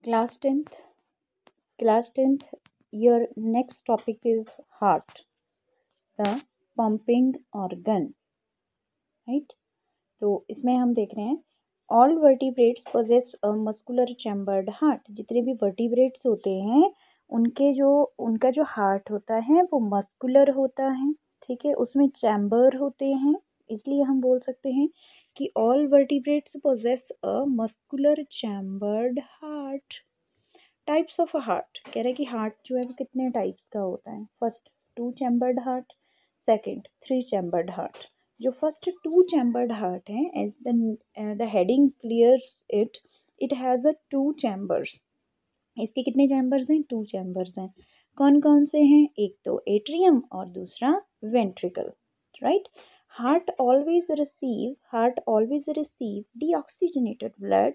Class 10th. Class 10th, your next topic is heart, the pumping organ, right? तो इसमें हम देख रहे हैं all vertebrates possess a muscular chambered heart. जितने भी वर्टिब्रेट्स होते हैं उनका जो हार्ट होता है वो मस्कुलर होता है, ठीक है, उसमें चैम्बर होते हैं। इसलिए हम बोल सकते हैं कि all vertebrates possess a muscular chambered heart. Types of heart कह रहे हैं कि हार्ट जो है वो कितने टाइप्स का होता है। First 2 chambered heart, second 3 chambered heart. जो फर्स्ट 2 चैम्बर्ड हार्ट है, as the heading clears it, it has a 2 chambers. इसके कितने चैम्बर्स हैं? 2 चैम्बर्स हैं। कौन कौन से हैं? एक तो एट्रियम और दूसरा ventricle, right. Heart always receive deoxygenated blood,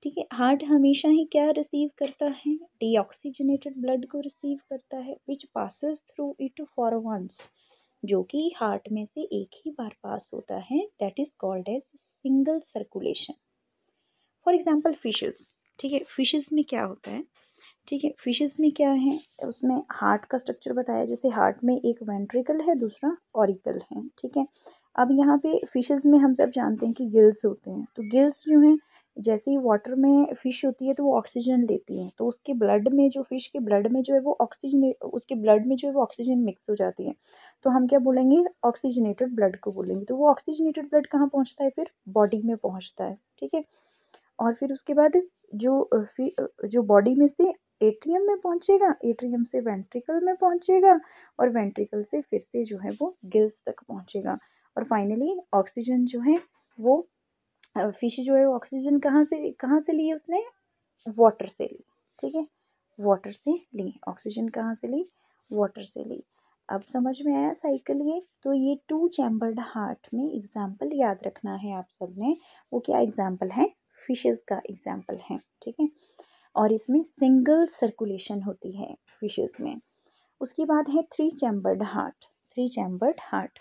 ठीक है। हार्ट हमेशा ही क्या रिसीव करता है? डीऑक्सीजनेटेड ब्लड को रिसीव करता है, which passes through it for once, जो कि हार्ट में से एक ही बार पास होता है, that is called as single circulation. For example fishes, ठीक है। फिशेस में क्या होता है? ठीक है, फिशेस में क्या है, उसमें हार्ट का स्ट्रक्चर बताया। जैसे हार्ट में एक वेंट्रिकल है, दूसरा ऑरिकल है, ठीक है। अब यहाँ पे फिशेस में हम सब जानते हैं कि गिल्स होते हैं। तो गिल्स जो हैं, जैसे ही वाटर में फिश होती है तो वो ऑक्सीजन लेती है, तो उसके ब्लड में जो फिश के ब्लड में जो है वो ऑक्सीजन, उसके ब्लड में जो है वो ऑक्सीजन मिक्स हो जाती है। तो हम क्या बोलेंगे? ऑक्सीजनेटेड ब्लड को बोलेंगे। तो वो ऑक्सीजनेटेड ब्लड कहाँ पहुँचता है? फिर बॉडी में पहुँचता है, ठीक है। और फिर उसके बाद जो बॉडी में से एट्रियम में पहुंचेगा, एट्रियम से वेंट्रिकल में पहुंचेगा, और वेंट्रिकल से फिर से जो है वो गिल्स तक पहुंचेगा। और फाइनली ऑक्सीजन जो है वो फिश जो है वो ऑक्सीजन कहाँ से ली उसने? वाटर से ली, ठीक है, वाटर से ली। ऑक्सीजन कहाँ से ली? वाटर से ली। अब समझ में आया साइकिल ये? तो ये 2 चैम्बर्ड हार्ट में एग्जाम्पल याद रखना है आप सबने। वो क्या एग्जाम्पल है? फिशेस का एग्जाम्पल है, ठीक है। और इसमें सिंगल सर्कुलेशन होती है फिशेस में। उसके बाद है 3 chambered heart. 3 chambered heart,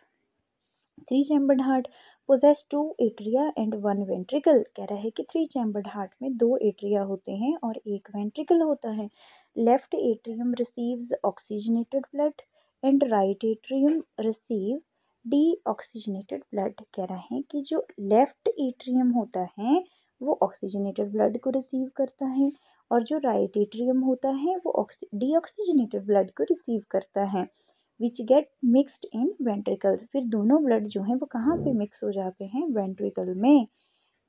3 chambered heart possess 2 atria and 1 ventricle. कह रहा है कि 3 चैम्बर्ड हार्ट में 2 एट्रिया होते हैं और एक वेंट्रिकल होता है। Left atrium receives oxygenated blood and right atrium receive D oxygenated blood. कह रहा है कि जो लेफ्ट एट्रियम होता है वो ऑक्सीजनेटेड ब्लड को रिसीव करता है, और जो राइट एट्रियम होता है वो डी ऑक्सीजनेटेड ब्लड को रिसीव करता है, which get mixed in ventricles. फिर दोनों ब्लड जो हैं वो कहाँ पे मिक्स हो जाते हैं? वेंट्रिकल में,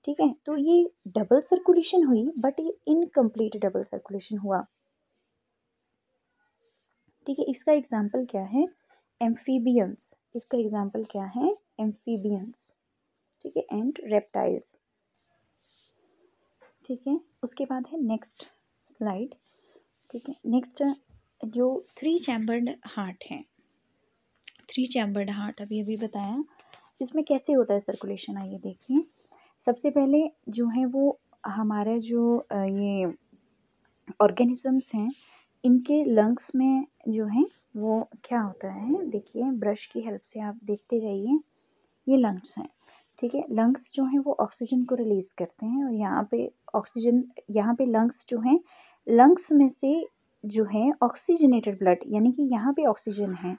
ठीक है। तो ये डबल सर्कुलेशन हुई, बट ये इनकम्प्लीट डबल सर्कुलेशन हुआ, ठीक है। इसका एग्जाम्पल क्या है? एम्फीबियंस। इसका एग्जाम्पल क्या है? एम्फीबियंस, ठीक है, एंड रेप्टाइल्स, ठीक है। उसके बाद है नेक्स्ट स्लाइड, ठीक है। नेक्स्ट जो 3 चैम्बर्ड हार्ट है, 3 चैम्बर्ड हार्ट अभी अभी बताया। इसमें कैसे होता है सर्कुलेशन? आइए देखिए। सबसे पहले जो है वो हमारा जो ये ऑर्गेनिजम्स हैं, इनके लंग्स में जो है वो क्या होता है? देखिए, ब्रश की हेल्प से आप देखते जाइए। ये लंग्स हैं, ठीक है। लंग्स जो हैं वो ऑक्सीजन को रिलीज करते हैं, और यहाँ पे लंग्स जो हैं, लंग्स में से जो है ऑक्सीजनेटेड ब्लड, यानी कि यहाँ पे ऑक्सीजन है,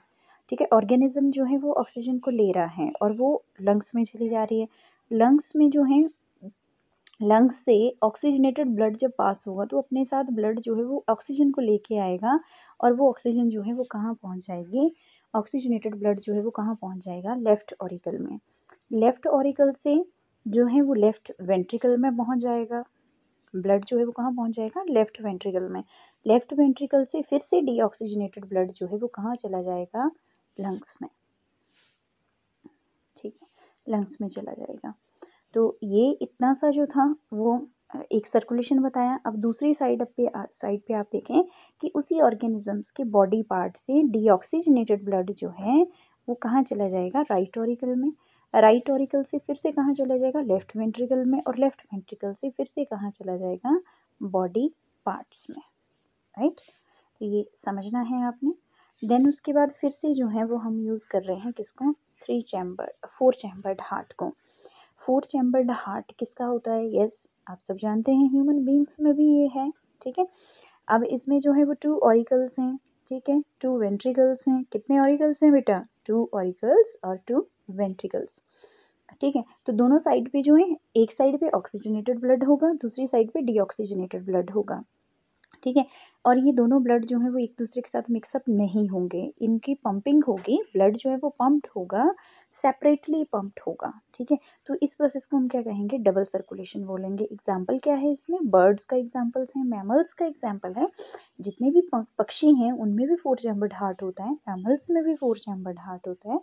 ठीक है। ऑर्गेनिज्म जो है वो ऑक्सीजन को ले रहा है और वो लंग्स में चली जा रही है। लंग्स में जो है, लंग्स से ऑक्सीजनेटेड ब्लड जब पास होगा तो अपने साथ ब्लड जो है वो ऑक्सीजन को लेके आएगा, और वो ऑक्सीजन जो है वो कहाँ पहुँच जाएगी? ऑक्सीजनेटेड ब्लड जो है वो कहाँ पहुँच जाएगा? लेफ्ट ऑरिकल में। लेफ्ट ऑरिकल से जो है वो लेफ्ट वेंट्रिकल में पहुँच जाएगा। ब्लड जो है वो कहाँ पहुँच जाएगा? लेफ्ट वेंट्रिकल में। लेफ्ट वेंट्रिकल से फिर से डीऑक्सीजनेटेड ब्लड जो है वो कहाँ चला जाएगा? लंग्स में, ठीक है, लंग्स में चला जाएगा। तो ये इतना सा जो था वो एक सर्कुलेशन बताया। अब दूसरी साइड पे आप देखें कि उसी ऑर्गेनिजम्स के बॉडी पार्ट से डीऑक्सीजनेटेड ब्लड जो है वो कहाँ चला जाएगा? राइट ऑरिकल में। राइट ऑरिकल से फिर से कहाँ चला जाएगा? लेफ्ट वेंट्रिकल में, और लेफ्ट वेंट्रिकल से फिर से कहाँ चला जाएगा? बॉडी पार्ट्स में, राइट। तो ये समझना है आपने। देन उसके बाद फिर से जो है वो हम यूज़ कर रहे हैं किसको? 4 चैम्बर्ड हार्ट को। 4 चैम्बर्ड हार्ट किसका होता है? यस, आप सब जानते हैं, ह्यूमन बींग्स में भी ये है, ठीक है। अब इसमें जो है वो 2 ऑरिकल्स हैं, ठीक है, 2 वेंट्रिकल्स हैं। कितने ऑरिकल्स हैं बेटा? 2 ऑरिकल्स और 2 वेंट्रिकल्स, ठीक है। तो दोनों साइड पे जो है, एक साइड पे ऑक्सीजनेटेड ब्लड होगा, दूसरी साइड पे डीऑक्सीजनेटेड ब्लड होगा, ठीक है। और ये दोनों ब्लड जो है वो एक दूसरे के साथ मिक्सअप नहीं होंगे, इनकी पंपिंग होगी, ब्लड जो है वो पम्प्ड होगा, सेपरेटली पम्प्ड होगा, ठीक है। तो इस प्रोसेस को हम क्या कहेंगे? डबल सर्कुलेशन बोलेंगे। एग्जाम्पल क्या है इसमें? बर्ड्स का एग्जाम्पल्स है, मैमल्स का एग्जाम्पल है। जितने भी पक्षी हैं उनमें भी 4 चैम्बर्ड हार्ट होता है, मैमल्स में भी 4 चैम्बर्ड हार्ट होता है,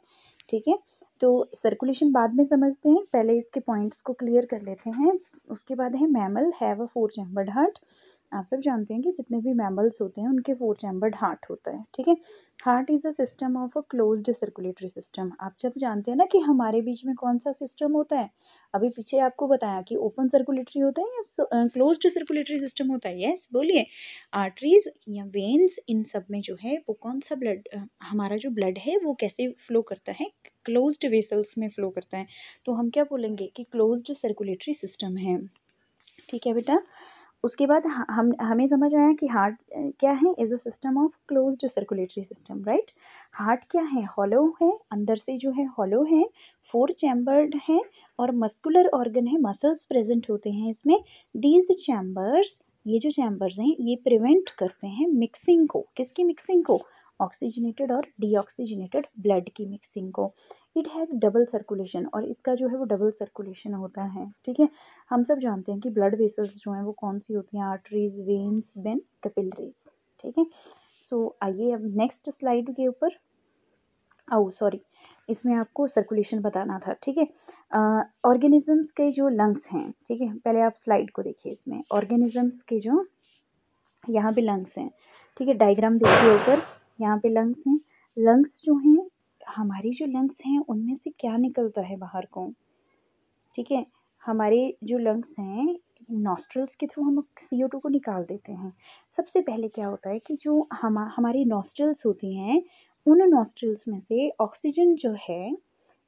ठीक है। तो सर्कुलेशन बाद में समझते हैं, पहले इसके पॉइंट्स को क्लियर कर लेते हैं। उसके बाद है mammal have a 4 chambered heart. आप सब जानते हैं कि जितने भी मैमल्स होते हैं उनके 4 चैम्बर्ड हार्ट होता है, ठीक है। Heart is a system of a closed circulatory system. आप जब जानते हैं ना कि हमारे बीच में कौन सा सिस्टम होता है, अभी पीछे आपको बताया कि ओपन सर्कुलेटरी होता है या क्लोज्ड सर्कुलेटरी सिस्टम होता है। यस बोलिए। आर्टरीज या वेन्स, इन सब में जो है वो कौन सा ब्लड, हमारा जो ब्लड है वो कैसे फ्लो करता है? क्लोज्ड वेसल्स में फ्लो करता है। तो हम क्या बोलेंगे कि क्लोज्ड सर्कुलेटरी सिस्टम है, ठीक है बेटा। उसके बाद हम हमें समझ आया कि हार्ट क्या है? Is a system of closed circulatory system, right. Heart क्या है? हॉलो है, अंदर से जो है हॉलो है, 4 चैम्बर्ड है और मस्कुलर ऑर्गन है, मसल्स प्रेजेंट होते हैं इसमें। दीज चैम्बर्स, ये जो चैम्बर्स हैं ये प्रिवेंट करते हैं मिक्सिंग को। किसकी मिक्सिंग को? ऑक्सीजनेटेड और डीऑक्सीजनेटेड ब्लड की मिक्सिंग को। इट हैज़ डबल सर्कुलेशन, और इसका जो है वो डबल सर्कुलेशन होता है, ठीक है। हम सब जानते हैं कि ब्लड वेसल्स जो हैं वो कौन सी होती हैं? आर्टरीज, वेन्स, वेन, कैपिलरीज, ठीक है। सो आइए अब नेक्स्ट स्लाइड के ऊपर। सॉरी, इसमें आपको सर्कुलेशन बताना था, ठीक है। ऑर्गेनिजम्स के जो लंग्स हैं, ठीक है, पहले आप स्लाइड को देखिए। इसमें ऑर्गेनिजम्स के जो यहाँ पे लंग्स हैं, ठीक है, डायग्राम देखिए ऊपर, यहाँ पे लंग्स हैं। लंग्स जो हैं, हमारी जो लंग्स हैं उनमें से क्या निकलता है बाहर को? ठीक है, हमारे जो लंग्स हैं, नॉस्ट्रल्स के थ्रू हम CO2 को निकाल देते हैं। सबसे पहले क्या होता है कि जो हमारी नॉस्ट्रल्स होती हैं, उन नॉस्ट्रल्स में से ऑक्सीजन जो है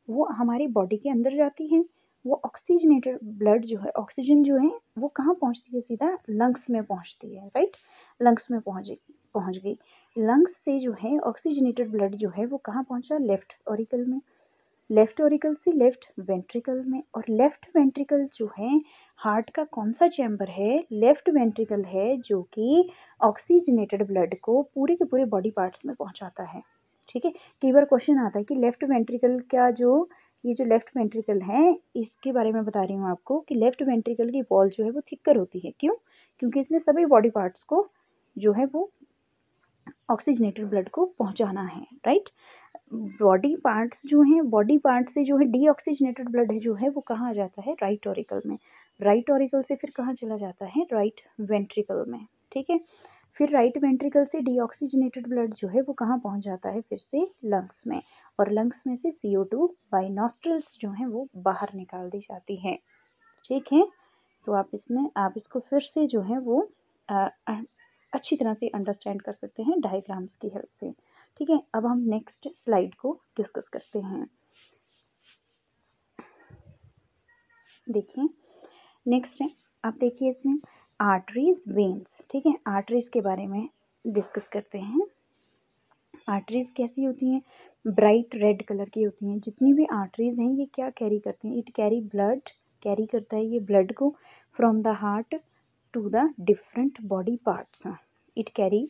वो हमारी बॉडी के अंदर जाती है। वो ऑक्सीजनेटेड ब्लड जो है, ऑक्सीजन जो है वो कहाँ पहुँचती है? सीधा लंग्स में पहुँचती है, राइट। लंग्स में पहुँच गई। लंग्स से जो है ऑक्सीजनेटेड ब्लड जो है वो कहाँ पहुँचा? लेफ्ट ऑरिकल में, लेफ्ट ऑरिकल से लेफ्ट वेंट्रिकल में। और लेफ्ट वेंट्रिकल जो है, हार्ट का कौन सा चैम्बर है? लेफ्ट वेंट्रिकल है, जो कि ऑक्सीजनेटेड ब्लड को पूरे के पूरे बॉडी पार्ट्स में पहुंचाता है, ठीक है। कई बार क्वेश्चन आता है कि लेफ्ट वेंट्रिकल का जो, ये जो लेफ्ट वेंट्रिकल है इसके बारे में बता रही हूँ आपको कि लेफ्ट वेंट्रिकल की वॉल जो है वो थिकर होती है। क्यों? क्योंकि इसने सभी बॉडी पार्ट्स को जो है वो ऑक्सीजनेटेड ब्लड को पहुंचाना है, राइट। बॉडी पार्ट्स जो हैं, बॉडी पार्ट से जो है डीऑक्सीजनेटेड ब्लड है जो है वो कहाँ आ जाता है? राइट ऑरिकल में। राइट ऑरिकल से फिर कहाँ चला जाता है? राइट वेंट्रिकल में, ठीक है। फिर राइट वेंट्रिकल से डीऑक्सीजनेटेड ब्लड जो है वो कहाँ पहुँच जाता है? फिर से लंग्स में। और लंग्स में से CO2 बाय नॉस्ट्रल्स जो है वो बाहर निकाल दी जाती है, ठीक है। तो आप इसको फिर से जो है वो अच्छी तरह से अंडरस्टैंड कर सकते हैं डायग्राम्स की हेल्प से, ठीक है। अब हम नेक्स्ट स्लाइड को डिस्कस करते हैं। देखिए नेक्स्ट है, आप देखिए इसमें आर्टरीज, वेन्स, ठीक है। आर्टरीज के बारे में डिस्कस करते हैं। आर्टरीज कैसी होती हैं? ब्राइट रेड कलर की होती हैं। जितनी भी आर्टरीज हैं ये क्या कैरी करती हैं? इट कैरी ब्लड, कैरी करता है ये ब्लड को from the heart to the different body parts. It carry,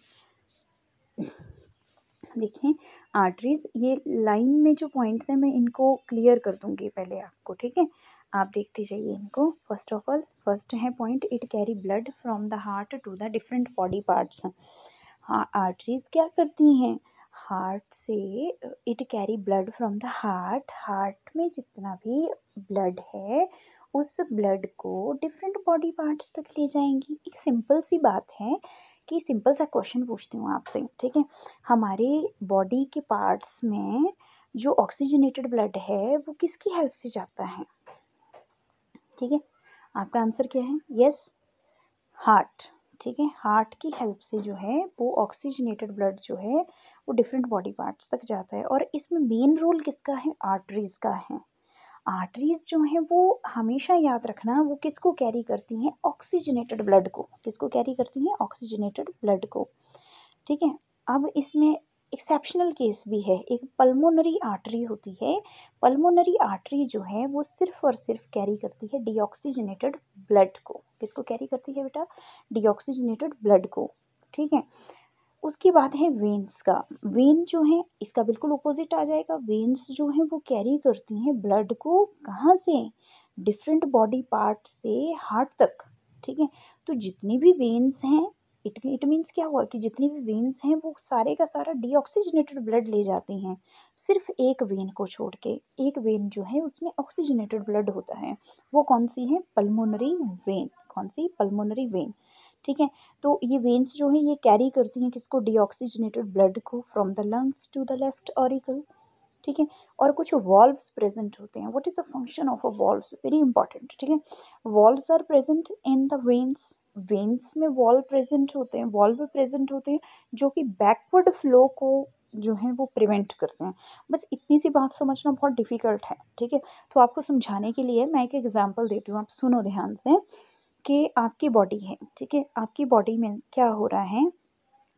देखिए आर्टरीज, ये लाइन में जो पॉइंट्स हैं मैं इनको क्लियर कर दूंगी पहले आपको, ठीक है। आप देखते जाइए इनको। फर्स्ट ऑफ ऑल, फर्स्ट है point, it carry blood from the heart to the different body parts. हाँ, आर्टरीज क्या करती हैं? हार्ट से it carry blood from the heart, heart में जितना भी ब्लड है उस ब्लड को डिफरेंट बॉडी पार्ट्स तक ले जाएंगी। एक सिंपल सी बात है कि सिंपल सा क्वेश्चन पूछती हूँ आपसे, ठीक है। हमारे बॉडी के पार्ट्स में जो ऑक्सीजनेटेड ब्लड है वो किसकी हेल्प से जाता है? ठीक है, आपका आंसर क्या है? यस, हार्ट, ठीक है। हार्ट की हेल्प से जो है वो ऑक्सीजनेटेड ब्लड जो है वो डिफरेंट बॉडी पार्ट्स तक जाता है। और इसमें मेन रोल किसका है? आर्टरीज का है। आर्टरीज जो हैं वो हमेशा याद रखना वो किसको कैरी करती हैं, ऑक्सीजनेटेड ब्लड को। किसको कैरी करती हैं, ऑक्सीजनेटेड ब्लड को। ठीक है, अब इसमें एक्सेप्शनल केस भी है, एक पल्मोनरी आर्टरी होती है। पल्मोनरी आर्टरी जो है वो सिर्फ और सिर्फ कैरी करती है डीऑक्सीजनेटेड ब्लड को। किसको कैरी करती है बेटा, डीऑक्सीजनेटेड ब्लड को। ठीक है, उसके बाद है वेन्स का। वेन जो है इसका बिल्कुल अपोजिट आ जाएगा। वेन्स जो है वो कैरी करती हैं ब्लड को, कहाँ से, डिफरेंट बॉडी पार्ट से हार्ट तक। ठीक है, तो जितनी भी वेन्स हैं, इट मीन्स क्या हुआ कि जितनी भी वेन्स हैं वो सारे का सारा डीऑक्सीजनेटेड ब्लड ले जाती हैं, सिर्फ एक वेन को छोड़ के। एक वेन जो है उसमें ऑक्सीजनेटेड ब्लड होता है, वो कौन सी है, पल्मोनरी वेन। कौन सी, पल्मोनरी वेन। ठीक है, तो ये वेन्स जो है ये कैरी करती हैं किसको, डीऑक्सीजनेटेड ब्लड को from the lungs to the left auricle. ठीक है, और कुछ वॉल्व्स प्रेजेंट होते हैं। What is the function of a valves, very important. ठीक है, valves are present in the veins. Veins में वॉल्व प्रेजेंट होते हैं, वॉल्व प्रेजेंट होते हैं जो कि बैकवर्ड फ्लो को जो है वो प्रिवेंट करते हैं। बस इतनी सी बात समझना बहुत डिफिकल्ट है। ठीक है, तो आपको समझाने के लिए मैं एक एग्जांपल देती हूँ, आप सुनो ध्यान से कि आपकी बॉडी है। ठीक है, आपकी बॉडी में क्या हो रहा है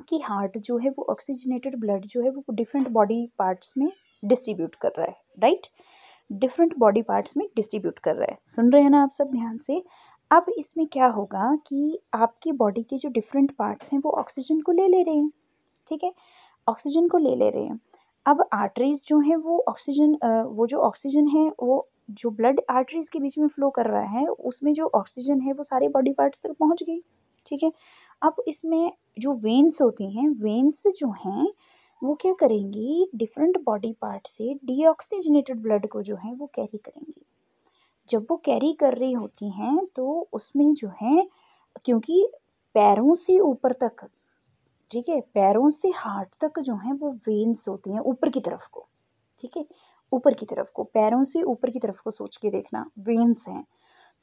कि हार्ट जो है वो ऑक्सीजनेटेड ब्लड जो है वो डिफरेंट बॉडी पार्ट्स में डिस्ट्रीब्यूट कर रहा है, राइट। डिफरेंट बॉडी पार्ट्स में डिस्ट्रीब्यूट कर रहा है, सुन रहे हैं ना आप सब ध्यान से। अब इसमें क्या होगा कि आपकी बॉडी के जो डिफरेंट पार्ट्स हैं वो ऑक्सीजन को ले ले रहे हैं। ठीक है, ऑक्सीजन को ले ले रहे हैं। अब आर्टरीज जो है वो ऑक्सीजन वो जो ऑक्सीजन है वो जो ब्लड आर्टरीज के बीच में फ्लो कर रहा है उसमें जो ऑक्सीजन है वो सारे बॉडी पार्ट्स तक पहुंच गई। ठीक है, अब इसमें जो वेन्स होती हैं, वेन्स जो हैं वो क्या करेंगी, डिफरेंट बॉडी पार्ट से डीऑक्सीजनेटेड ब्लड को जो है वो कैरी करेंगी। जब वो कैरी कर रही होती हैं तो उसमें जो है, क्योंकि पैरों से ऊपर तक, ठीक है, पैरों से हार्ट तक जो है वो वेन्स होती हैं ऊपर की तरफ को। ठीक है, ऊपर की तरफ को, पैरों से ऊपर की तरफ को सोच के देखना, वेन्स हैं।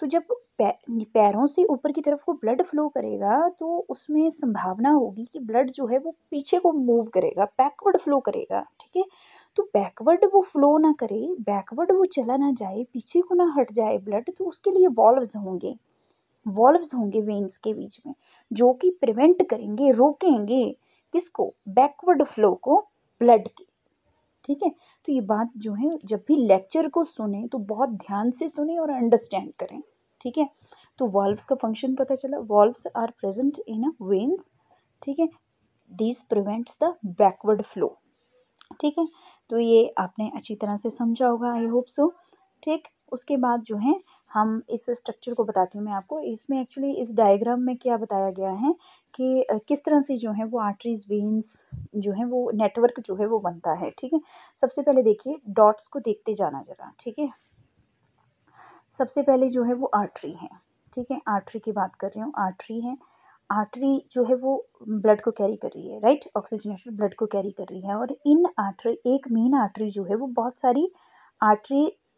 तो जब पैरों से ऊपर की तरफ को ब्लड फ्लो करेगा तो उसमें संभावना होगी कि ब्लड जो है वो पीछे को मूव करेगा, बैकवर्ड फ्लो करेगा। ठीक है, तो बैकवर्ड वो फ्लो ना करे, बैकवर्ड वो चला ना जाए, पीछे को ना हट जाए ब्लड, तो उसके लिए वॉल्व्स होंगे। वॉल्व्स होंगे वेन्स के बीच में जो कि प्रिवेंट करेंगे, रोकेंगे किसको, बैकवर्ड फ्लो को ब्लड की। ठीक है, तो ये बात जो है जब भी लेक्चर को सुने तो बहुत ध्यान से सुने और अंडरस्टैंड करें। ठीक है, तो वॉल्व्स का फंक्शन पता चला, valves are present in a veins. ठीक है, this prevents the backward flow. ठीक है, तो ये आपने अच्छी तरह से समझा होगा, आई होप सो। ठीक, उसके बाद जो है हम इस स्ट्रक्चर को बताती हूँ मैं आपको। इसमें एक्चुअली इस डायग्राम में क्या बताया गया है कि किस तरह से जो है वो आर्टरीज, वेन्स जो है वो नेटवर्क जो है वो बनता है। ठीक है, सबसे पहले देखिए डॉट्स को देखते जाना जरा। ठीक है, सबसे पहले जो है वो आर्टरी है। ठीक है, आर्टरी की बात कर रही हूँ, आर्टरी है। आर्टरी जो है वो ब्लड को कैरी कर रही है, राइट, ऑक्सीजनेटेड ब्लड को कैरी कर रही है। और इन आर्टरी, एक मेन आर्टरी जो है वो बहुत सारी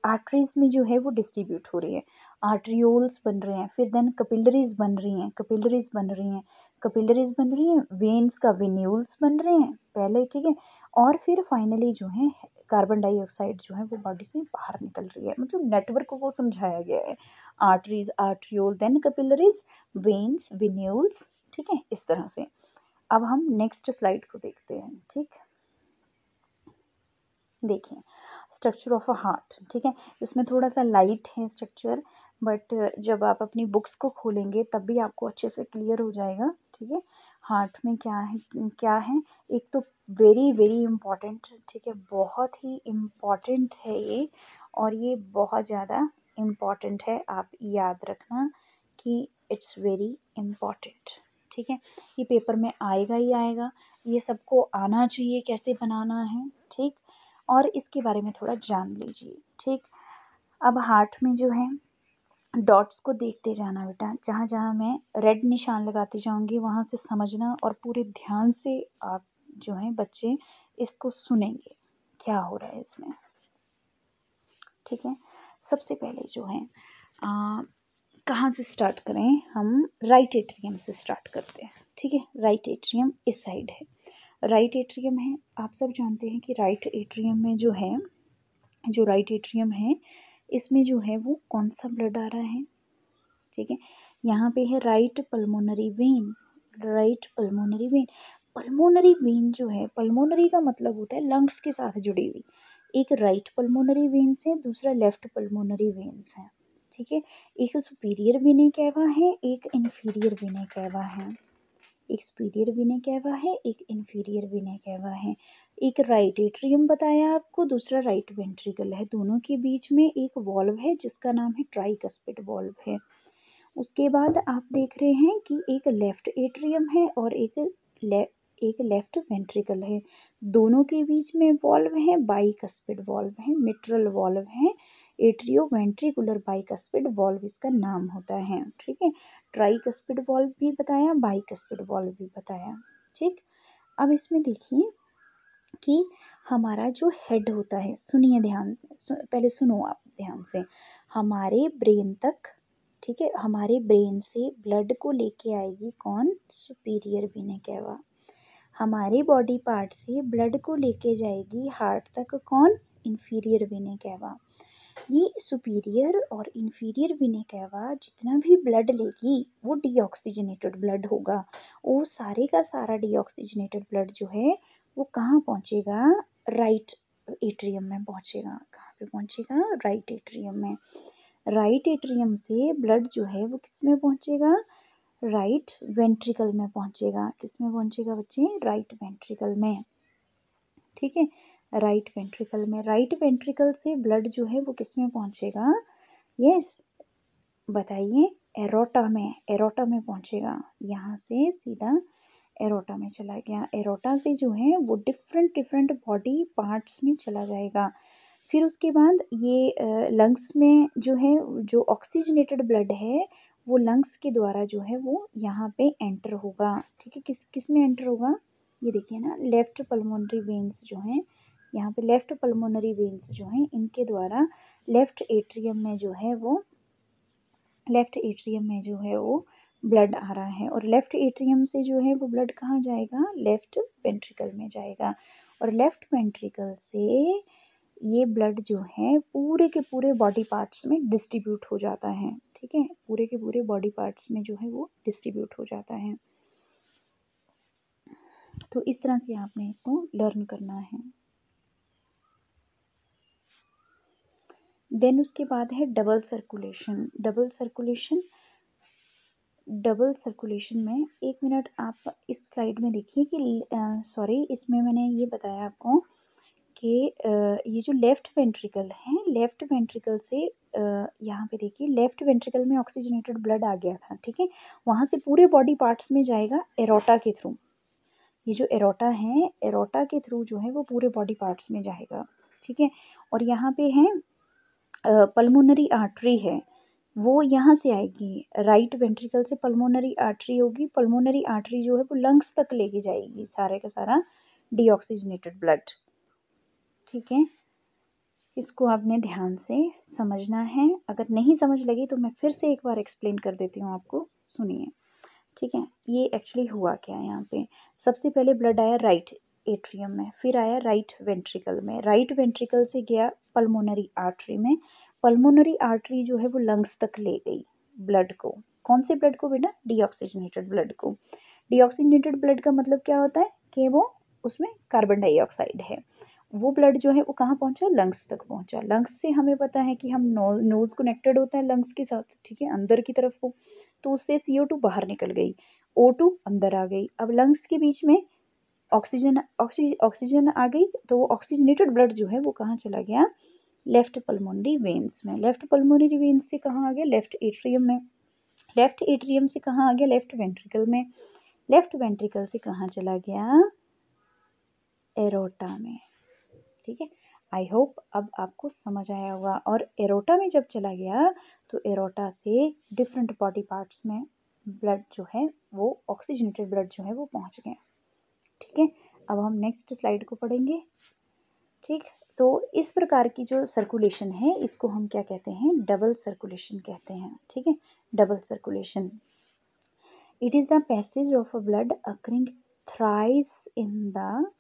आर्टरीज में जो है वो डिस्ट्रीब्यूट हो रही है। आर्ट्रियोल्स बन रहे हैं, फिर देन कैपिलरीज बन रही हैं, कैपिलरीज बन रही हैं, कैपिलरीज बन रही हैं, वेन्स का वेन्यूल्स बन रहे हैं पहले। ठीक है, और फिर फाइनली जो है कार्बन डाइऑक्साइड जो है वो बॉडी से बाहर निकल रही है। मतलब नेटवर्क को समझाया गया है, arteries, arteriole, then capillaries, veins, venules. ठीक है, इस तरह से। अब हम नेक्स्ट स्लाइड को देखते हैं। ठीक, देखिए स्ट्रक्चर ऑफ अ हार्ट। ठीक है, इसमें थोड़ा सा लाइट है स्ट्रक्चर, बट जब आप अपनी बुक्स को खोलेंगे तब भी आपको अच्छे से क्लियर हो जाएगा। ठीक है, हार्ट में क्या है, क्या है, एक तो वेरी वेरी इम्पॉर्टेंट, ठीक है, बहुत ही इम्पॉर्टेंट है ये, और ये बहुत ज़्यादा इम्पॉर्टेंट है, आप याद रखना कि इट्स वेरी इम्पॉर्टेंट। ठीक है, ये पेपर में आएगा ही आएगा, ये सबको आना चाहिए कैसे बनाना है। ठीक, और इसके बारे में थोड़ा जान लीजिए। ठीक, अब हार्ट में जो है डॉट्स को देखते जाना बेटा, जहाँ जहाँ मैं रेड निशान लगाती जाऊंगी वहाँ से समझना, और पूरे ध्यान से आप जो है बच्चे इसको सुनेंगे क्या हो रहा है इसमें। ठीक है, सबसे पहले जो है कहाँ से स्टार्ट करें, हम राइट एट्रियम से स्टार्ट करते हैं। ठीक है, राइट एट्रियम इस साइड है, राइट एट्रियम है। आप सब जानते हैं कि राइट एट्रियम में जो है, जो राइट एट्रियम है इसमें जो है वो कौन सा ब्लड आ रहा है, ठीक है। यहाँ पे है right pulmonary vein, right pulmonary vein. Pulmonary vein जो है, पल्मोनरी का मतलब होता है लंग्स के साथ जुड़ी हुई। एक राइट पल्मोनरी वेन्स है, दूसरा लेफ्ट पल्मोनरी वेन्स है, ठीक है। एक सुपीरियर वेना कैवा है, एक इंफीरियर वेना कैवा है। एक सुपीरियर वेना कैवा है, एक इंफीरियर वेना कैवा है। एक राइट एट्रियम बताया आपको, दूसरा राइट वेंट्रिकल है। दोनों के बीच में एक वॉल्व है जिसका नाम है ट्राइकस्पिड वॉल्व है। उसके बाद आप देख रहे हैं कि एक लेफ्ट एट्रियम है और एक लेफ्ट वेंट्रिकल है। दोनों के बीच में वॉल्व है, बाइकस्पिड वॉल्व है, मिट्रल वॉल्व है, एट्रियो वेंट्रिकुलर बाइकस्पिड वॉल्व इसका नाम होता है, ठीक है। ट्राइकस्पिड वॉल्व भी बताया, बाइकस्पिड वॉल्व भी बताया, ठीक। अब इसमें देखिए कि हमारा जो हेड होता है, सुनिए ध्यान, पहले सुनो आप ध्यान से। हमारे ब्रेन तक, ठीक है, हमारे ब्रेन से ब्लड को लेके आएगी कौन, सुपीरियर वेना कैवा। हमारे बॉडी पार्ट से ब्लड को लेके जाएगी हार्ट तक कौन, इंफीरियर वेना कैवा। ये सुपीरियर और इंफीरियर वेना कैवा जितना भी ब्लड लेगी वो डीऑक्सीजनेटेड ब्लड होगा। वो सारे का सारा डीऑक्सीजनेटेड ब्लड जो है वो कहाँ पहुँचेगा, राइट एट्रियम में पहुँचेगा। कहाँ पे पहुँचेगा, राइट एट्रियम में। राइट एट्रियम से ब्लड जो है वो किस में पहुँचेगा, राइट वेंट्रिकल में पहुँचेगा। किस में पहुँचेगा बच्चे, राइट वेंट्रिकल में, ठीक है। राइट वेंट्रिकल में, राइट वेंट्रिकल से ब्लड जो है वो किस में पहुँचेगा, यस बताइए, एरोटा में, एरोटा में पहुँचेगा। यहाँ से सीधा एरोटा में चला गया। एरोटा से जो है वो डिफरेंट डिफरेंट बॉडी पार्ट्स में चला जाएगा। फिर उसके बाद ये लंग्स में जो है, जो ऑक्सीजनेटेड ब्लड है वो लंग्स के द्वारा जो है वो यहाँ पे एंटर होगा, ठीक है। किस किस में एंटर होगा, ये देखिए ना, लेफ्ट पल्मोनरी वेन्स जो हैं, यहाँ पे लेफ्ट पल्मोनरी वेन्स जो हैं इनके द्वारा लेफ्ट एट्रियम में जो है वो, लेफ्ट एट्रियम में जो है वो ब्लड आ रहा है। और लेफ्ट एट्रियम से जो है वो ब्लड कहाँ जाएगा, लेफ्ट वेंट्रिकल में जाएगा। और लेफ्ट वेंट्रिकल से ये ब्लड जो है पूरे के पूरे बॉडी पार्ट्स में डिस्ट्रीब्यूट हो जाता है, ठीक है। पूरे के पूरे बॉडी पार्ट्स में जो है वो डिस्ट्रीब्यूट हो जाता है। तो इस तरह से आपने इसको लर्न करना है। देन उसके बाद है double circulation. Double circulation, double circulation में, एक मिनट आप इस स्लाइड में देखिए कि सॉरी, इसमें मैंने ये बताया आपको कि ये जो लेफ्ट वेंट्रिकल है, लेफ्ट वेंट्रिकल से यहाँ पे देखिए, लेफ्ट वेंट्रिकल में ऑक्सीजनेटेड ब्लड आ गया था, ठीक है। वहाँ से पूरे बॉडी पार्ट्स में जाएगा एरोटा के थ्रू। ये जो एरोटा है, एरोटा के थ्रू जो है वो पूरे बॉडी पार्ट्स में जाएगा, ठीक है। और यहाँ पे है पल्मोनरी आर्टरी है, वो यहाँ से आएगी, राइट वेंट्रिकल से पल्मोनरी आर्टरी होगी। पल्मोनरी आर्टरी जो है वो लंग्स तक लेके जाएगी सारे का सारा डीऑक्सीजनेटेड ब्लड, ठीक है। इसको आपने ध्यान से समझना है। अगर नहीं समझ लगी तो मैं फिर से एक बार एक्सप्लेन कर देती हूँ आपको, सुनिए, ठीक है। ये एक्चुअली हुआ क्या है यहाँ पे, सबसे पहले ब्लड आया राइट एट्रियम में, फिर आया राइट वेंट्रिकल में, राइट वेंट्रिकल से गया पल्मोनरी आर्टरी में। पल्मोनरी आर्टरी जो है वो लंग्स तक ले गई ब्लड को। कौन से ब्लड को बेटा, डीऑक्सीजनेटेड ब्लड को। डीऑक्सीजनेटेड ब्लड का मतलब क्या होता है कि वो, उसमें कार्बन डाइऑक्साइड है। वो ब्लड जो है वो कहाँ पहुंचा, लंग्स तक पहुंचा। लंग्स से हमें पता है कि हम नोज कनेक्टेड होता है लंग्स के साथ, ठीक है, अंदर की तरफ को, तो उससे CO2 बाहर निकल गई, O2 अंदर आ गई। अब लंग्स के बीच में ऑक्सीजन आ गई, तो वो ऑक्सीजनेटेड ब्लड जो है वो कहाँ चला गया, लेफ्ट पल्मोनरी वेन्स में। लेफ्ट पल्मोनरी वेन्स से कहाँ आ गया, लेफ्ट एट्रियम में। लेफ्ट एट्रियम से कहाँ आ गया, लेफ्ट वेंट्रिकल में। लेफ्ट वेंट्रिकल से कहाँ चला गया, एरोटा में, ठीक है। आई होप अब आपको समझ आया होगा। और एरोटा में जब चला गया तो एरोटा से डिफरेंट बॉडी पार्ट्स में ब्लड जो है वो, ऑक्सीजनेटेड ब्लड जो है वो पहुंच गए, ठीक है। अब हम नेक्स्ट स्लाइड को पढ़ेंगे, ठीक। तो इस प्रकार की जो सर्कुलेशन है इसको हम क्या कहते हैं, डबल सर्कुलेशन कहते हैं, ठीक है। Double circulation, it is the passage of a blood occurring thrice in the,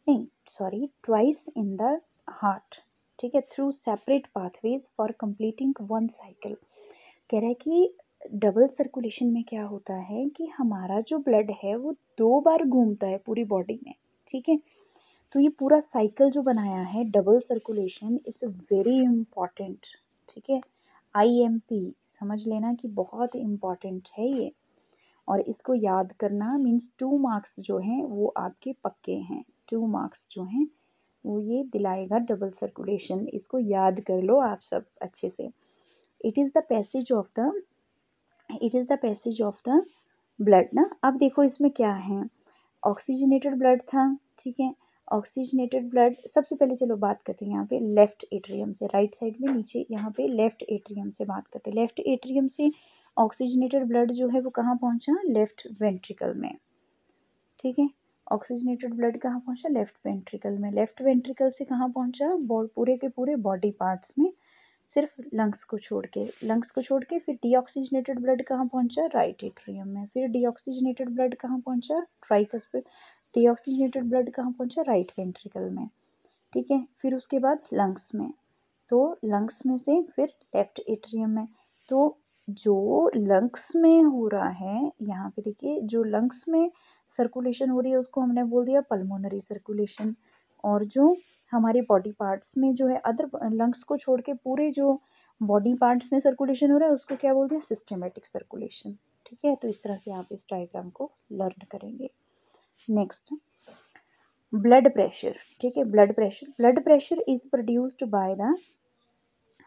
नहीं sorry, twice in the heart, ठीक है, through separate pathways for completing one cycle. कह रहा है कि डबल सर्कुलेशन में क्या होता है कि हमारा जो ब्लड है वो 2 बार घूमता है पूरी बॉडी में, ठीक है। तो ये पूरा साइकिल जो बनाया है double circulation is very important, ठीक है। IMP समझ लेना कि बहुत इम्पॉर्टेंट है ये, और इसको याद करना मीन्स 2 मार्क्स जो हैं वो आपके पक्के हैं, 2 मार्क्स जो हैं वो ये दिलाएगा डबल सर्कुलेशन। इसको याद कर लो आप सब अच्छे से। It is the passage of the blood ना। अब देखो इसमें क्या है, ऑक्सीजनेटेड ब्लड था, ठीक है। ऑक्सीजनेटेड ब्लड सबसे पहले चलो बात करते हैं यहाँ पे लेफ्ट एट्रियम से, राइट साइड में नीचे यहाँ पे लेफ्ट एट्रियम से बात करते हैं। लेफ्ट एट्रियम से ऑक्सीजनेटेड ब्लड जो है वो कहाँ पहुँचा, लेफ्ट वेंट्रिकल में, ठीक है। ऑक्सीजनेटेड ब्लड कहाँ पहुँचा, लेफ्ट वेंट्रिकल में। लेफ्ट वेंट्रिकल से कहाँ पहुँचा, पूरे के पूरे बॉडी पार्ट्स में, सिर्फ लंग्स को छोड़ के। फिर डीऑक्सीजनेटेड ब्लड कहाँ पहुँचा, राइट एट्रियम में। फिर डीऑक्सीजनेटेड ब्लड कहाँ पहुँचा, ट्राइकस्पिड। डीऑक्सीजनेटेड ब्लड कहाँ पहुँचा, राइट वेंट्रिकल में, ठीक है। फिर उसके बाद लंग्स में, तो लंग्स में से फिर लेफ्ट एट्रियम में। तो जो लंग्स में हो रहा है यहाँ पे देखिए, जो लंग्स में सर्कुलेशन हो रही है उसको हमने बोल दिया पल्मोनरी सर्कुलेशन, और जो हमारे बॉडी पार्ट्स में जो है अदर लंग्स को छोड़ के पूरे जो बॉडी पार्ट्स में सर्कुलेशन हो रहा है उसको क्या बोलते हैं, सिस्टेमेटिक सर्कुलेशन, ठीक है। तो इस तरह से आप इस डायग्राम को लर्न करेंगे। नेक्स्ट ब्लड प्रेशर, ठीक है। Blood pressure is produced by the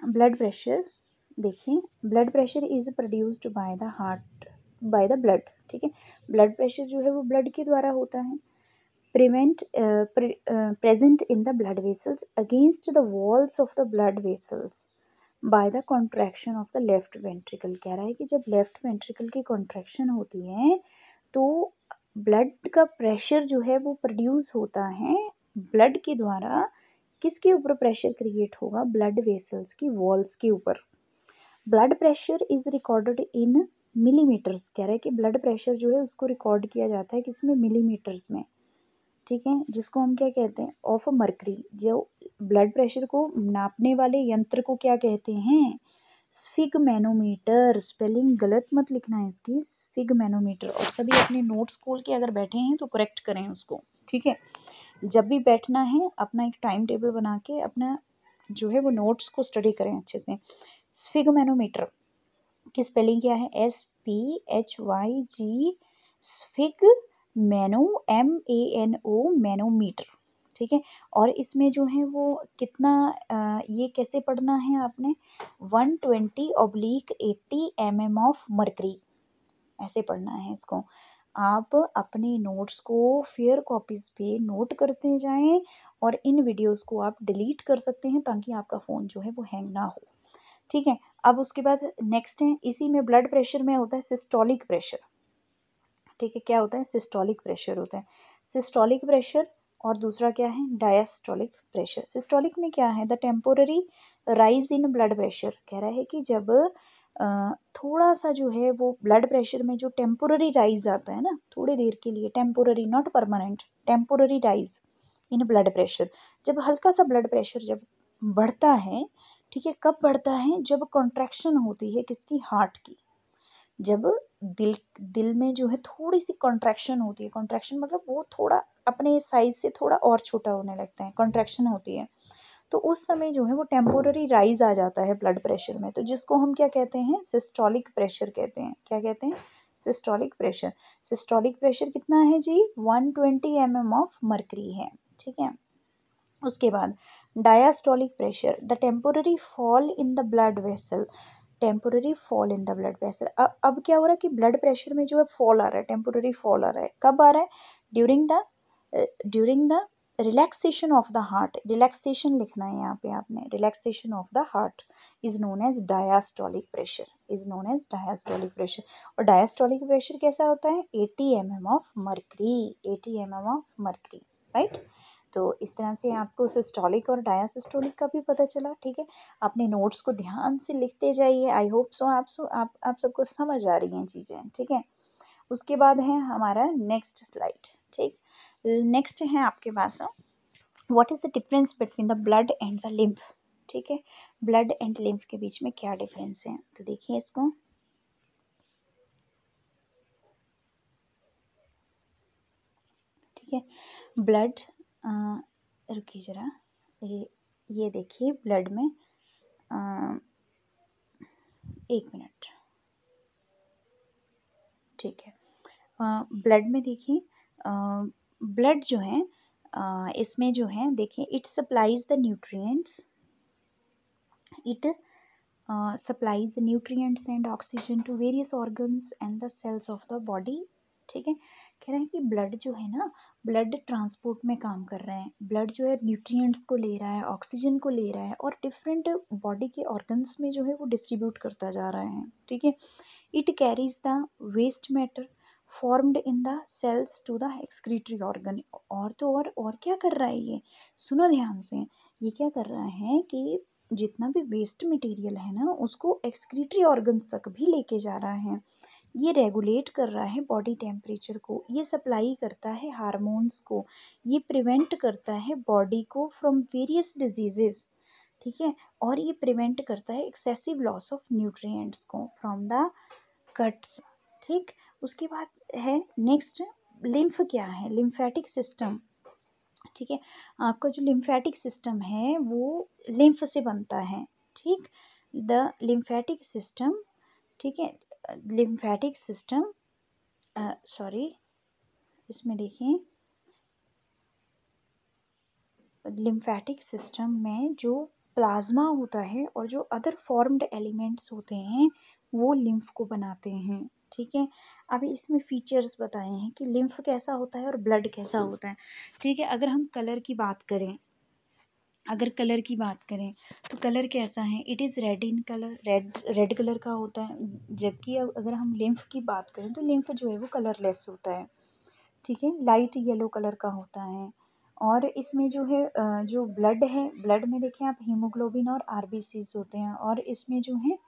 blood pressure, देखिए blood pressure is produced by the heart, by the blood, ठीक है। ब्लड प्रेशर जो है वो ब्लड के द्वारा होता है। Present in the blood vessels against the walls of the blood vessels by the contraction of the left ventricle. कह रहा है कि जब लेफ्ट वेंट्रिकल की कॉन्ट्रैक्शन होती है तो ब्लड का प्रेशर जो है वो प्रोड्यूस होता है ब्लड के द्वारा। किसके ऊपर प्रेशर क्रिएट होगा, ब्लड वेसल्स की वॉल्स के ऊपर। Blood pressure is recorded in millimetres. कह रहा है कि ब्लड प्रेशर जो है उसको रिकॉर्ड किया जाता है किसमें, मिलीमीटर्स में, ठीक है। जिसको हम क्या कहते हैं, ऑफ मर्करी। जो ब्लड प्रेशर को नापने वाले यंत्र को क्या कहते हैं, स्फिगमैनोमीटर। स्पेलिंग गलत मत लिखना है इसकी, स्फिगमैनोमीटर। और सभी अपने नोट्स खोल के अगर बैठे हैं तो करेक्ट करें उसको, ठीक है। जब भी बैठना है अपना एक टाइम टेबल बना के अपना जो है वो नोट्स को स्टडी करें अच्छे से। स्फिगमैनोमीटर की स्पेलिंग क्या है, SPHYG, स्फिग मैनो MANO, मैनोमीटर, ठीक है। और इसमें जो है वो कितना ये कैसे पढ़ना है आपने, 120/80 mm ऑफ मर्करी, ऐसे पढ़ना है इसको। आप अपने नोट्स को फेयर कॉपीज़ पे नोट करते जाएं और इन वीडियोस को आप डिलीट कर सकते हैं ताकि आपका फ़ोन जो है वो हैंग ना हो, ठीक है। अब उसके बाद नेक्स्ट है, इसी में ब्लड प्रेशर में होता है सिस्टोलिक प्रेशर, ठीक है। क्या होता है, सिस्टोलिक प्रेशर होता है। सिस्टोलिक प्रेशर और दूसरा क्या है, डायस्टोलिक प्रेशर। सिस्टोलिक में क्या है, the temporary rise in blood pressure. कह रहा है कि जब थोड़ा सा जो है वो ब्लड प्रेशर में जो टेम्पोररी राइज आता है ना, थोड़ी देर के लिए, temporary not permanent, temporary rise in blood pressure. जब हल्का सा ब्लड प्रेशर जब बढ़ता है, ठीक है, कब बढ़ता है, जब कॉन्ट्रैक्शन होती है किसकी, हार्ट की। जब दिल में जो है थोड़ी सी कॉन्ट्रैक्शन होती है, कॉन्ट्रैक्शन मतलब वो थोड़ा अपने साइज से थोड़ा और छोटा होने लगता है, कॉन्ट्रैक्शन होती है, तो उस समय जो है वो टेम्पोररी राइज आ जाता है ब्लड प्रेशर में, तो जिसको हम क्या कहते हैं, सिस्टोलिक प्रेशर कहते हैं। क्या कहते हैं, सिस्टोलिक प्रेशर। सिस्टोलिक प्रेशर कितना है जी, 120 mm ऑफ मर्करी है, ठीक है। उसके बाद diastolic pressure, the temporary fall in the blood vessel, temporary fall in the blood pressure. अब क्या हो रहा है कि ब्लड प्रेशर में जो है फॉल आ रहा है, टेम्पोररी फॉल आ रहा है, कब आ रहा है, during the relaxation of the heart. Relaxation लिखना है यहाँ पे आपने, relaxation of the heart is known as diastolic pressure, is known as diastolic pressure. और डायस्टोलिक प्रेशर कैसा होता है, 80 mm of mercury, 80 mm of mercury, right. तो इस तरह से आपको सिस्टोलिक और डायसिस्टोलिक का भी पता चला, ठीक है। अपने नोट्स को ध्यान से लिखते जाइए। आई होप सो आप सबको समझ आ रही हैं चीज़ें, ठीक है। उसके बाद है हमारा नेक्स्ट स्लाइड, ठीक। नेक्स्ट है आपके पास, what is the difference between the blood and the lymph. ठीक है। ब्लड एंड लिम्फ के बीच में क्या डिफरेंस है, तो देखिए इसको, ठीक है। ब्लड, रुकिए जरा, ये देखिए ब्लड में, एक मिनट, ठीक है। ब्लड में देखिए, ब्लड जो है, इसमें जो है देखिए, it supplies the nutrients, it supplies nutrients and oxygen to various organs and the cells of the body, ठीक है। कह रहे हैं कि ब्लड जो है ना, ब्लड ट्रांसपोर्ट में काम कर रहे हैं, ब्लड जो है न्यूट्रिएंट्स को ले रहा है, ऑक्सीजन को ले रहा है, और डिफरेंट बॉडी के ऑर्गन्स में जो है वो डिस्ट्रीब्यूट करता जा रहा है, ठीक है। It carries the waste matter formed in the cells to the excretory organ, और तो और क्या कर रहा है ये, सुनो ध्यान से, ये क्या कर रहा है कि जितना भी वेस्ट मटेरियल है ना, उसको एक्सक्रीटरी ऑर्गन्स तक भी लेके जा रहा है। ये रेगुलेट कर रहा है बॉडी टेम्परेचर को, ये सप्लाई करता है हार्मोन्स को, ये प्रिवेंट करता है बॉडी को फ्रॉम वेरियस डिजीजेस, ठीक है। और ये प्रिवेंट करता है एक्सेसिव लॉस ऑफ न्यूट्रिएंट्स को फ्रॉम द कट्स, ठीक। उसके बाद है नेक्स्ट, लिम्फ क्या है, लिम्फेटिक सिस्टम, ठीक है। आपका जो लिम्फेटिक सिस्टम है वो लिम्फ से बनता है, ठीक। द लिम्फेटिक सिस्टम, ठीक है, लिम्फेटिक सिस्टम, सॉरी, इसमें देखिए, लिम्फेटिक सिस्टम में जो प्लाज्मा होता है और जो अदर फॉर्म्ड एलिमेंट्स होते हैं वो लिम्फ को बनाते हैं, ठीक है। अभी इसमें फीचर्स बताए हैं कि लिम्फ कैसा होता है और ब्लड कैसा होता है, ठीक है। अगर हम कलर की बात करें, अगर कलर की बात करें तो कलर कैसा है, it is red in colour, red colour का होता है। जबकि अगर हम लिम्फ की बात करें तो लिम्फ जो है वो कलरलेस होता है, ठीक है, लाइट येलो कलर का होता है। और इसमें जो है जो ब्लड है, ब्लड में देखें आप, हीमोग्लोबिन और आरबीसीज होते हैं, और इसमें जो है,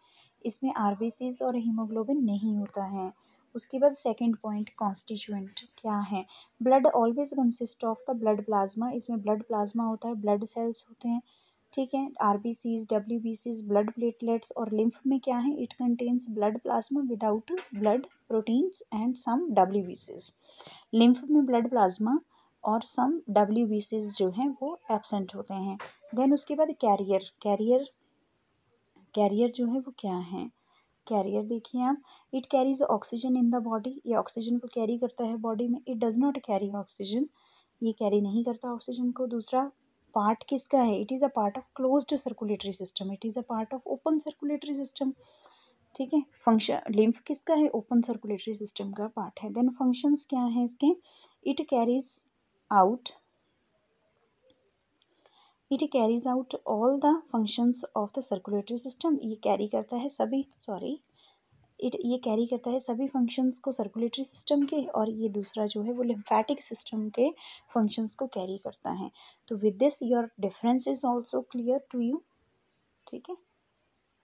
इसमें आरबीसीज और हीमोग्लोबिन नहीं होता है। उसके बाद सेकंड पॉइंट, कॉन्स्टिट्यूएंट क्या है, blood always consist of the blood plasma, इसमें ब्लड प्लाज्मा होता है, ब्लड सेल्स होते हैं, ठीक है। आरबीसीज, डब्ल्यूबीसीज, ब्लड प्लेटलेट्स, और लिम्फ में क्या है, it contains blood plasma without blood proteins and some डब्ल्यूबीसीज। लिम्फ में ब्लड प्लाज्मा और सम डब्ल्यूबीसीज जो हैं वो एब्सेंट होते हैं। देन उसके बाद कैरियर, कैरियर जो है वो क्या है, कैरियर देखिए आप, it carries oxygen in the body, ये ऑक्सीजन को कैरी करता है बॉडी में, it does not carry oxygen, ये कैरी नहीं करता ऑक्सीजन को। दूसरा पार्ट किसका है, it is a part of closed circulatory system, it is a part of open circulatory system, ठीक है। फंक्शन, लिम्फ किसका है, ओपन सर्कुलेटरी सिस्टम का पार्ट है। देन फंक्शंस क्या है इसके, it carries out, it carries out all the functions of the circulatory system, ये कैरी करता है सभी, सॉरी, ये कैरी करता है सभी फंक्शंस को सर्कुलेटरी सिस्टम के, और ये दूसरा जो है वो लिम्फेटिक सिस्टम के फंक्शंस को कैरी करता है। तो with this your difference is also clear to you, ठीक है।